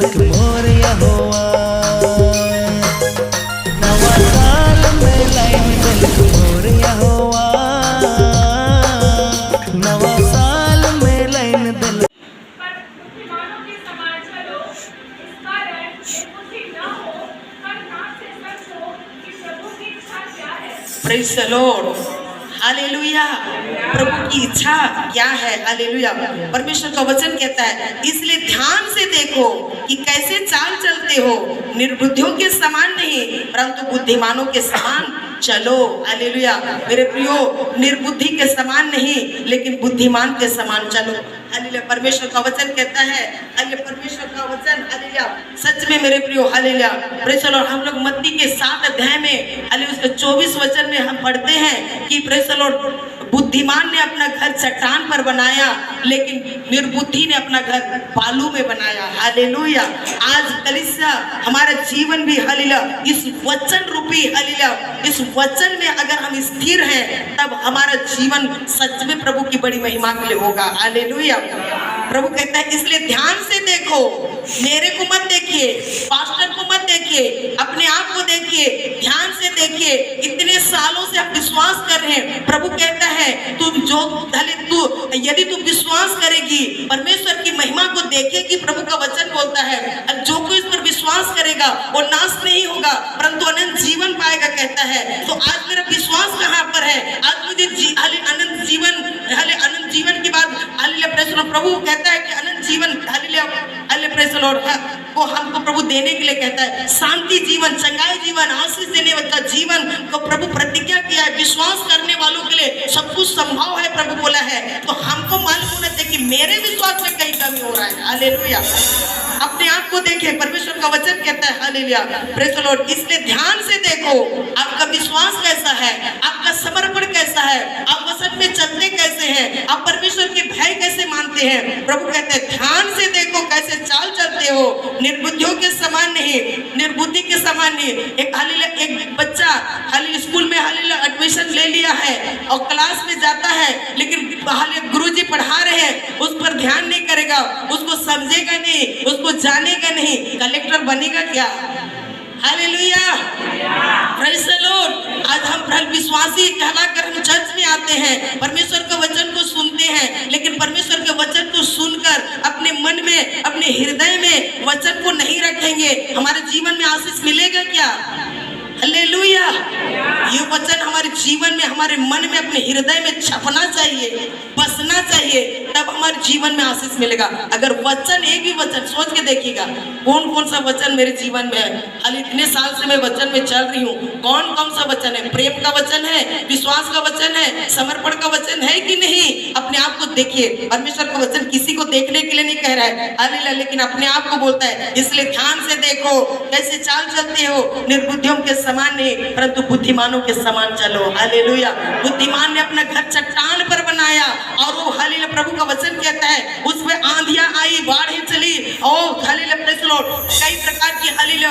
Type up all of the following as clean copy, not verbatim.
दिलक मोर यहोवा, नवा साल में लाइन दिलक मोर यहोवा, नवा साल में लाइन दिल। Praise the Lord, hallelujah. प्रभु की इच्छा क्या है? हालेलुया। परमेश्वर का वचन कहता है, इसलिए ध्यान से देखो कि कैसे चाल चलते हो, निर्बुद्धियों के समान नहीं परंतु बुद्धिमानों के समान चलो। हालेलुया। मेरे प्रियो, निर्बुद्धि के समान नहीं लेकिन बुद्धिमान के समान चलो। हालेलुया। परमेश्वर का वचन कहता है, हालेलुया, परमेश्वर का वचन, हालेलुया, सच में मेरे प्रियो, हालेलुया, प्रेज़ द लॉर्ड, हम लोग मत्ती के 7 अध्याय में, हालेलुया, उसके 24 वचन में हम पढ़ते हैं कि प्रेज़ द लॉर्ड, बुद्धिमान ने अपना घर चट्टान पर बनाया लेकिन निर्बुद्धि ने अपना घर बालू में बनाया। हालेलुया। आज कलीसिया, हमारा जीवन भी, हालेलुया, इस वचन रूपी, हालेलुया, इस वचन में अगर हम स्थिर हैं तब हमारा जीवन सच में प्रभु की बड़ी महिमा के लिए होगा। हालेलुया। प्रभु कहता है, इसलिए ध्यान से देखो, मेरे को मत देखिए, पास्टर को मत देखिए, अपने आप को देखिए, ध्यान से देखिए। इतने सालों से आप विश्वास कर रहे हैं, प्रभु कहता है यदि तू विश्वास करेगी, परमेश्वर की महिमा को देखेगी, प्रभु का वचन बोलता है, जो कोई इस पर विश्वास करेगा वो नाश नहीं होगा परंतु अनंत जीवन पाएगा, कहता है। तो आज मेरा विश्वास कहाँ पर है? आज मुझे अनंत जीवन की बात, हालेलुया, प्रेज़ द लॉर्ड, प्रभु कहता है कि अनंत जीवन, hallelujah, hallelujah, praise the Lord, को हमको प्रभु देने के लिए कहता है। शांति जीवन, चंगाई जीवन, आशीष देने वाला जीवन को प्रभु प्रतिज्ञा किया है। विश्वास करने वालों के लिए सब कुछ संभव है, प्रभु बोला है। तो हमको मालूम होना चाहिए कि मेरे विश्वास में कहीं कमी हो रहा है। हालेलुया। अपने आप को देखें, परमेश्वर का वचन कहता है, हालेलुया, प्रेज़ द लॉर्ड, इसलिए ध्यान से देखो आपका विश्वास कैसा है, आपका समर्पण कैसा है, आप वचन में चलते कैसे हैं, आप परमेश्वर के भय कैसे मानते हैं। प्रभु कहते हैं, ध्यान से देखो कैसे चाल चलते हो, निर्बुद्धियों के समान नहीं, निर्बुद्धि के समान नहीं। एक, हालेलुया, एक बच्चा, हालेलुया, स्कूल में, हालेलुया, एडमिशन ले लिया है और क्लास में जाता है लेकिन, हालेलुया, गुरुजी पढ़ा रहे हैं, उस पर ध्यान नहीं करेगा, उसको समझेगा नहीं, उसको जानेगा नहीं, कलेक्टर बनेगा क्या? Hallelujah, praise the Lord. आज हम विश्वासी कहलाकर हम चर्च में आते हैं, परमेश्वर के वचन को सुनते हैं, लेकिन परमेश्वर के वचन को सुनकर अपने मन में, अपने हृदय में वचन को नहीं रखेंगे, हमारे जीवन में आशीष मिलेगा क्या? हालेलुया। ये वचन हमारे जीवन में, हमारे मन में, अपने हृदय में छपना चाहिए, बसना चाहिए, तब हमारे जीवन में आशीष मिलेगा। अगर वचन, एक भी वचन, सोच के देखिएगा कौन कौन सा वचन मेरे जीवन में है। हाल इतने साल से मैं वचन में चल रही हूँ, कौन कौन सा वचन है? प्रेम का वचन है, विश्वास का वचन है, समर्पण का वचन है कि नहीं? अपने आप को देखिए। परमेश्वर का वचन किसी को देखने के लिए नहीं कह रहा है, हालेलुया, लेकिन अपने आप को बोलता है, इसलिए ध्यान से देखो कैसे चाल चलते हो, निर्बुद्धियों के समान नहीं परंतु बुद्धिमानों के समान चलो। हालेलुया। बुद्धिमान ने अपना घर चट्टान पर बनाया और वो, हालेलुया, प्रभु का वचन कहता है, उसमें आंधियां आई, बाढ़ें चली और, हालेलुया, प्रेज़ द लॉर्ड, कई प्रकार की, हालेलुया,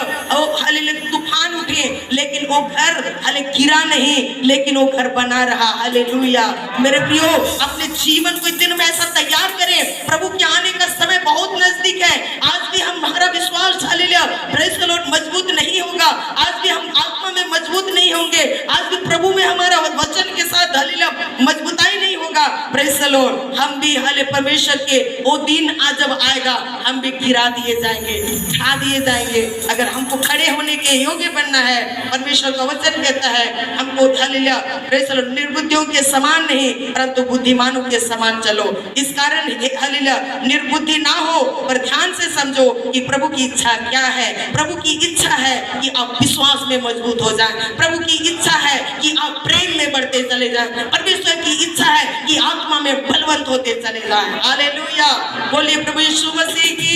हालेलुया, तूफान उठे लेकिन वो घर, हालेलुया, गिरा नहीं लेकिन वो घर बना रहा। हालेलुया। मेरे प्रियो, अपने जीवन को दिन में ऐसा तैयार करें, प्रभु के आने का समय बहुत नजदीक है। आज भी हमारा विश्वास, हालेलुया, प्रेज़ द लॉर्ड, मजबूत नहीं होगा, आज भी हम आत्मा में मजबूत नहीं होंगे, आज भी प्रभु में हमारा वचन के साथ, हालेलुया, मजबूताई नहीं होगा। प्रेज़ द लॉर्ड, हम भी, हालेलुया, परमेश्वर के वो दिन आज जब आएगा हम भी गिरा दिए जाएंगे, उठा दिए जाएंगे। अगर हमको खड़े होने के योग्य बनना है, परमेश्वर का वचन कहता है हमको, हालेलुया, प्रेज़ द लॉर्ड, निर्बुद्धियों के समान नहीं परंतु बुद्धिमानों के समान चलो। इस कारण, हालेलुया, निर्बुद्धि ना हो पर ध्यान से समझो कि प्रभु की इच्छा क्या है। प्रभु की इच्छा है कि आप विश्वास में मजबूत हो जाएं, प्रभु की इच्छा है कि आप प्रेम में बढ़ते चले जाएं, परमेश्वर की इच्छा है कि आत्मा में बलवंत होते चले जाएं। हालेलुया। बोलिए प्रभु यीशु मसीह की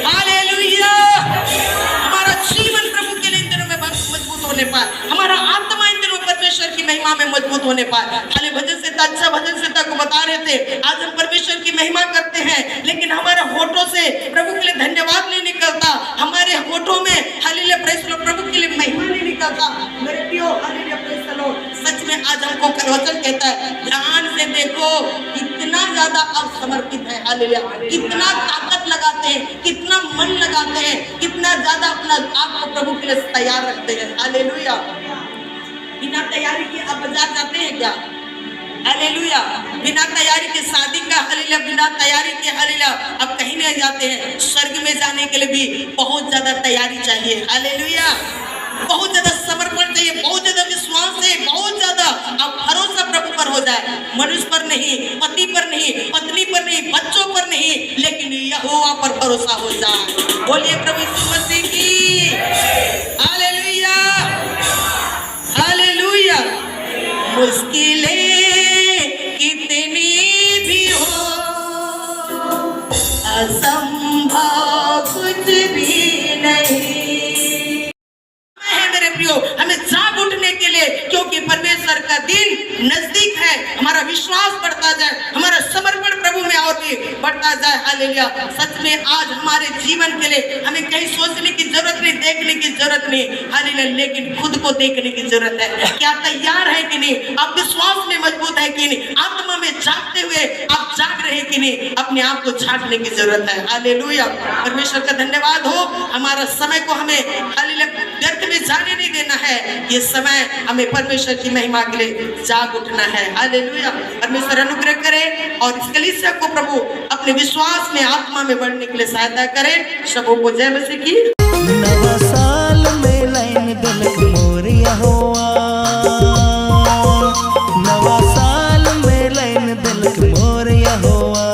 हालेलुया। हमारा जीवन प्रभु के लिए इन दिनों में मजबूत होने पाए, हमारा आत्मा इन दिनों में परमेश्वर की महिमा में मजबूत होने पाए। खाली भजन से अच्छा भजन से को बता रहे थे, आज हम परमेश्वर की महिमा करते हैं लेकिन हमारे होठों से प्रभु के लिए धन्यवाद नहीं निकलता, हमारे होठों में, हालेलुया, प्रेज़ द लॉर्ड, प्रभु के लिए महिमा नहीं निकलता। मेरे प्रियो, हालेलुया, प्रेज़ द लॉर्ड, सच में आज हमको वचन कहता है, ध्यान से देखो कितना ज्यादा आप समर्पित है, हालेलुया, कितना ताकत लगाते हैं, कितना मन आते हैं, कितना ज्यादा अपना आप को प्रभु के लिए तैयार रखते हैं। हालेलुया। बिना तैयारी के आप बाजार जाते हैं क्या? हालेलुया। बिना तैयारी के शादी का हालेलुया, बिना तैयारी के हालेलुया आप कहीं नहीं जाते हैं। स्वर्ग में जाने के लिए भी बहुत ज्यादा तैयारी चाहिए। हालेलुया। बहुत ज्यादा समर्पण चाहिए, बहुत ज्यादा विश्वास है, बहुत ज्यादा आप भरोसा प्रभु पर हो जाए, मनुष्य पर नहीं, पति पर नहीं, पत्नी पर नहीं, बच्चों पर नहीं, लेकिन यहोवा पर भरोसा हो जाए। बोलिए प्रभु यीशु मसीह की हालेलुया, हालेलुया। मुश्किलें कितनी भी हो, असंभव कुछ भी नहीं है मेरे प्रियो। हमें जाग उठने के लिए, क्योंकि परमेश्वर का दिन नजदीक है। हमारा विश्वास बढ़ता जाए, हमारा समर्पण प्रभु में और भी बढ़ता जाए। हालेलुया। सच में आज हमारे जीवन के लिए हमें कहीं सोचने की जरूरत नहीं, देखने की जरूरत नहीं। हालेलुया। लेकिन खुद को देखने की जरूरत है। क्या तैयार है कि नहीं? आप विश्वास में मजबूत है कि नहीं? आत्मा में जागते हुए आप जाग रहे कि नहीं? अपने आप को झांकने की जरूरत है। हालेलुया। परमेश्वर का धन्यवाद हो। हमारा समय को हमें हालेलुया व्यर्थ में जाने नहीं देना है। ये समय हमें परमेश्वर की महिमा के लिए जाग उठना है। हालेलुया। परमेश्वर अनुग्रह करे और इस कलीसिया को प्रभु अपने विश्वास में, आत्मा में बढ़ने के लिए सहायता करे। सबों को जय मसीह की। नवा साल में लाइन दलक मोरिया हो